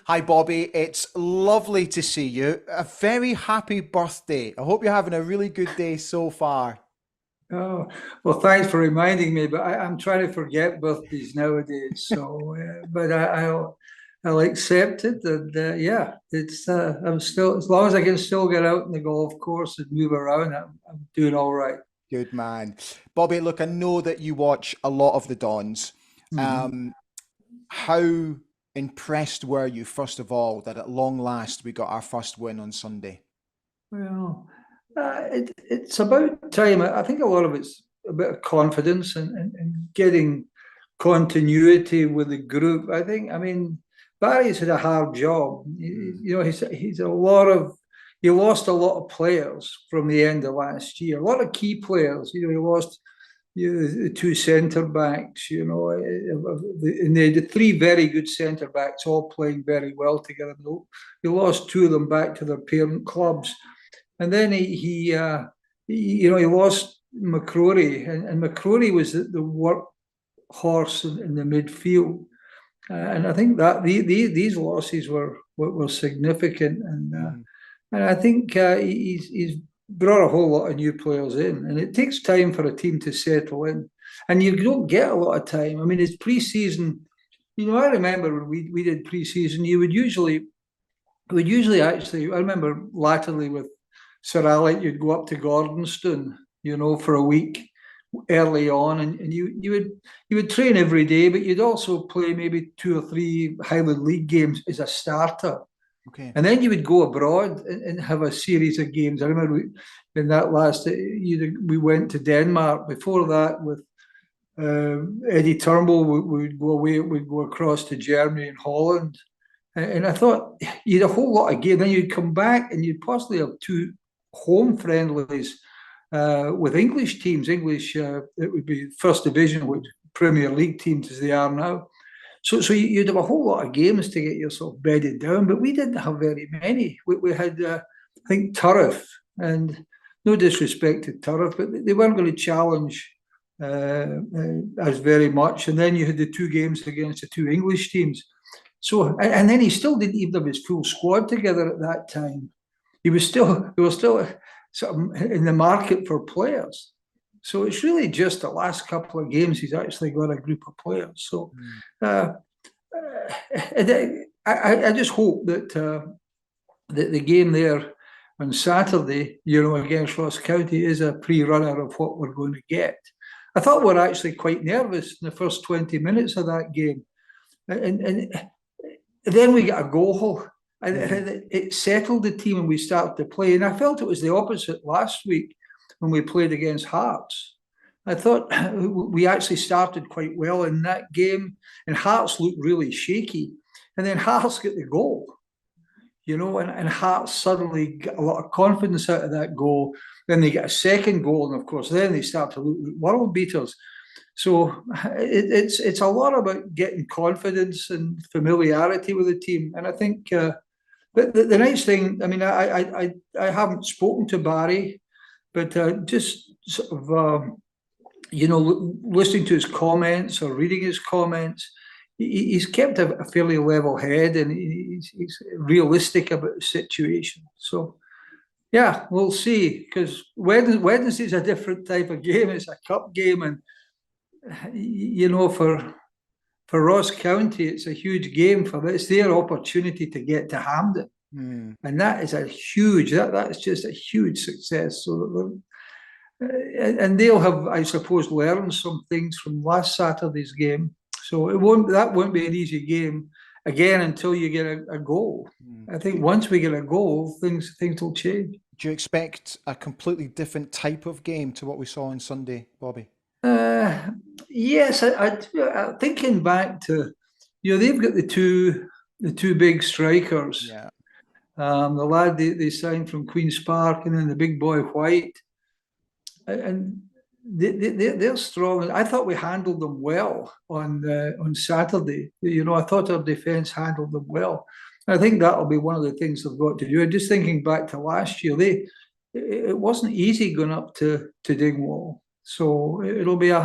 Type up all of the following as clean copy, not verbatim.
Hi, Bobby. It's lovely to see you. A very happy birthday. I hope you're having a really good day so far. Oh, well, thanks for reminding me, but I'm trying to forget birthdays nowadays. But I'll accept it. And yeah, I'm still, as long as I can still get out in the golf course and move around, I'm doing all right. Good man. Bobby, look, I know that you watch a lot of the Dons. Mhm. Um, how impressed were you, first of all, that at long last we got our first win on Sunday? Well, it's about time. I think a lot of it's a bit of confidence and getting continuity with the group. I mean, Barry's had a hard job. Mm. He's a lot of, he lost a lot of players from the end of last year, a lot of key players. He lost the two centre backs, and they had three very good centre backs all playing very well together. He lost two of them back to their parent clubs. And then he lost McCrory, and McCrory was the workhorse in the midfield. And I think that these losses were significant, Mm. and I think he's brought a whole lot of new players in, and it takes time for a team to settle in, and you don't get a lot of time. I mean, it's pre-season. I remember when we did pre-season, you would usually actually. I remember latterly with Sir Alec, you'd go up to Gordonstoun, for a week early on, and you would train every day, but you'd also play maybe two or three Highland League games as a starter. Okay. And then you would go abroad and have a series of games. I remember in that last, we went to Denmark. Before that, with Eddie Turnbull, we would go away, we'd go across to Germany and Holland. And I thought you'd a whole lot of games. Then you'd come back and you'd possibly have two home friendlies with English teams. It would be First Division, which Premier League teams as they are now. So you'd have a whole lot of games to get yourself bedded down, but we didn't have very many. We had, I think, Turriff, and no disrespect to Turriff, but they weren't going to challenge us very much. And then you had the two games against the two English teams. And then he still didn't even have his full squad together at that time. He was still sort of in the market for players. So it's really just the last couple of games he's actually got a group of players. So Mm. uh, I just hope that the game there on Saturday, against Ross County is a pre-runner of what we're going to get. I thought we were actually quite nervous in the first 20 minutes of that game. And then we got a goal, and Mm. it settled the team, and we started to play. And I felt it was the opposite last week when we played against Hearts. I thought we actually started quite well in that game, and Hearts looked really shaky. And then Hearts get the goal, and Hearts suddenly get a lot of confidence out of that goal. Then they get a second goal, and of course, then they start to look like world beaters. So it's a lot about getting confidence and familiarity with the team. And I think the nice thing, I mean, I haven't spoken to Barry, but just sort of listening to his comments or reading his comments, he's kept a fairly level head, and he's realistic about the situation. So yeah, we'll see, because Wednesday's a different type of game. It's a cup game, and for Ross County, it's a huge game for them. It's their opportunity to get to Hampden, Mm. and that is that's just a huge success. So, and they'll have, I suppose, learned some things from last Saturday's game. So that won't be an easy game again until you get a goal. Mm. I think once we get a goal, things will change. Do you expect a completely different type of game to what we saw on Sunday, Bobby? Uh, yes, thinking back to, they've got the two big strikers. Yeah. The lad they signed from Queen's Park, and then the big boy White, and they're strong. I thought we handled them well on Saturday. I thought our defence handled them well. I think that'll be one of the things they've got to do. Just thinking back to last year, it wasn't easy going up to Dingwall, so it'll be a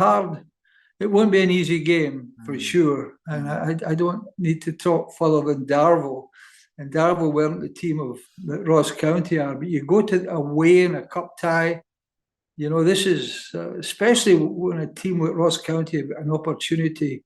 it won't be an easy game for sure. And I don't need to talk further than Darvel. And Darvel weren't the team of that Ross County are, but you go to away in a cup tie. You know, this is especially when a team like Ross County have got an opportunity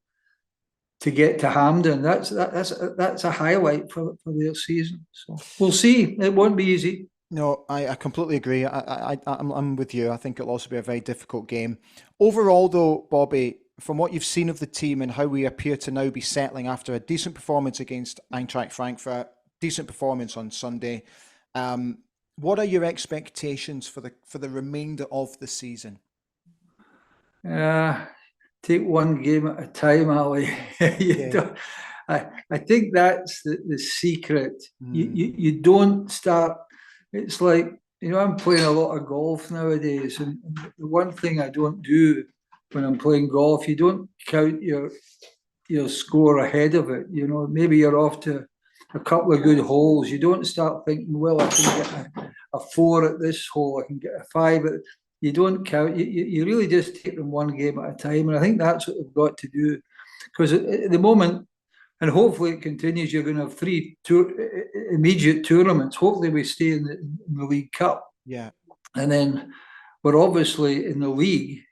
to get to Hampden. That's a highlight for their season. So we'll see. It won't be easy. No, I completely agree. I'm with you. I think it'll also be a very difficult game. Overall, though, Bobby, from what you've seen of the team and how we appear to now be settling after a decent performance against Eintracht Frankfurt, decent performance on Sunday, what are your expectations for the remainder of the season? Take one game at a time, Ali. I think that's the secret. You don't start. It's like, I'm playing a lot of golf nowadays, and the one thing I don't do when I'm playing golf, you don't count your score ahead of it. Maybe you're off to a couple of good holes. You don't start thinking, well, I can get a 4 at this hole, I can get a 5 at. You don't count. You really just take them one game at a time, and I think that's what they've got to do. Because at the moment, and hopefully it continues, you're going to have 3 immediate tournaments. Hopefully we stay in the League Cup. Yeah. And then we're obviously in the league,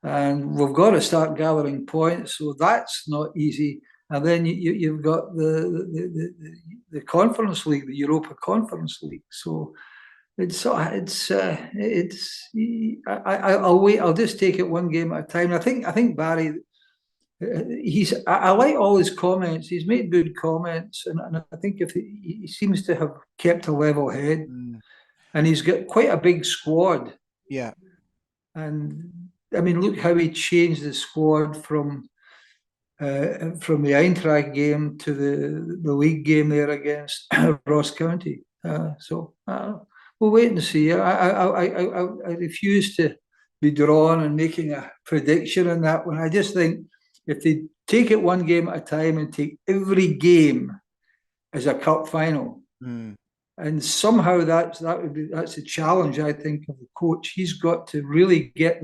and we've got to start gathering points. So that's not easy. And then you've got the Conference League, the Europa Conference League. So I'll wait. I'll just take it one game at a time. I think Barry, I like all his comments. He's made good comments, and I think if he seems to have kept a level head, and he's got quite a big squad. Yeah. And I mean, look how he changed the squad from the Eintracht game to the league game there against Ross County. We'll wait and see. I refuse to be drawn and making a prediction on that one. I just think if they take it one game at a time and take every game as a cup final, and somehow that's a challenge, I think, of the coach. He's got to really get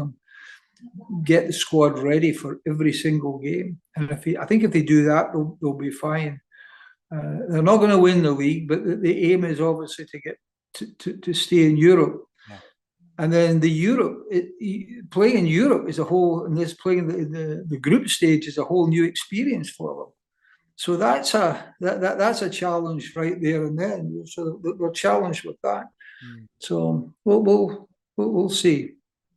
the squad ready for every single game. And I think if they do that, they'll be fine. They're not going to win the league, but the aim is obviously to get to stay in Europe. Yeah. And then playing in Europe is a whole, and this playing the group stage is a whole new experience for them. So that's a challenge right there and then. So they're challenged with that. So we'll see.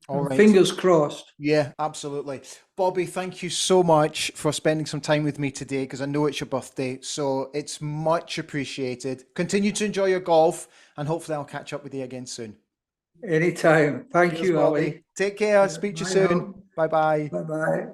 All right. Fingers crossed. Yeah, absolutely. Bobby, thank you so much for spending some time with me today, because I know it's your birthday, so it's much appreciated. Continue to enjoy your golf, and hopefully I'll catch up with you again soon. Anytime. Thank you, Bobby. Ali. Take care. Speak to you soon. Bye-bye. Bye-bye.